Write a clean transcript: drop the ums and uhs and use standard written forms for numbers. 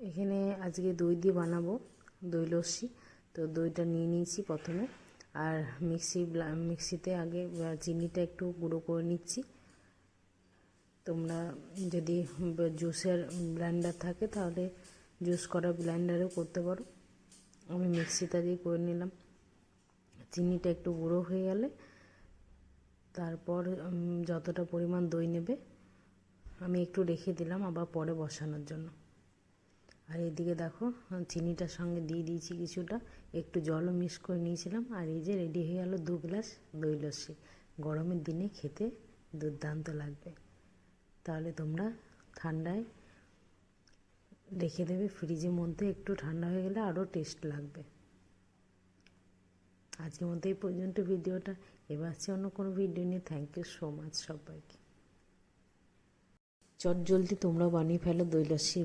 এখানে আজকে দই দিয়ে বানাবো দই লস্যি। তো দইটা নিয়ে নিয়েছি প্রথমে, আর মিক্সিতে আগে চিনিটা একটু গুঁড়ো করে নিচ্ছি। তোমরা যদি জুসের ব্লেন্ডার থাকে তাহলে জুস করা ব্লেন্ডারেও করতে পারো। আমি মিক্সিতে দিয়ে করে নিলাম। চিনিটা একটু গুঁড়ো হয়ে গেলে তারপর যতটা পরিমাণ দই নেবে আমি একটু রেখে দিলাম আবার পরে বসানোর জন্য। আর এদিকে দেখো চিনিটার সঙ্গে দিয়ে দিয়েছি কিছুটা, একটু জলও মিক্স করে নিয়েছিলাম। আর এই যে রেডি হয়ে গেল 2 গ্লাস দই লস্যি। গরমের দিনে খেতে দুর্দান্ত লাগবে। তাহলে তোমরা ঠান্ডায় রেখে দেবে ফ্রিজের মধ্যে, একটু ঠান্ডা হয়ে গেলে আরও টেস্ট লাগবে। আজকের মতো এই পর্যন্ত ভিডিওটা। এবার আসছে অন্য কোনো ভিডিও নিয়ে। থ্যাংক ইউ সো মাচ সবাইকে। চট জলদি তোমরাও বানিয়ে ফেলো দই লস্যি।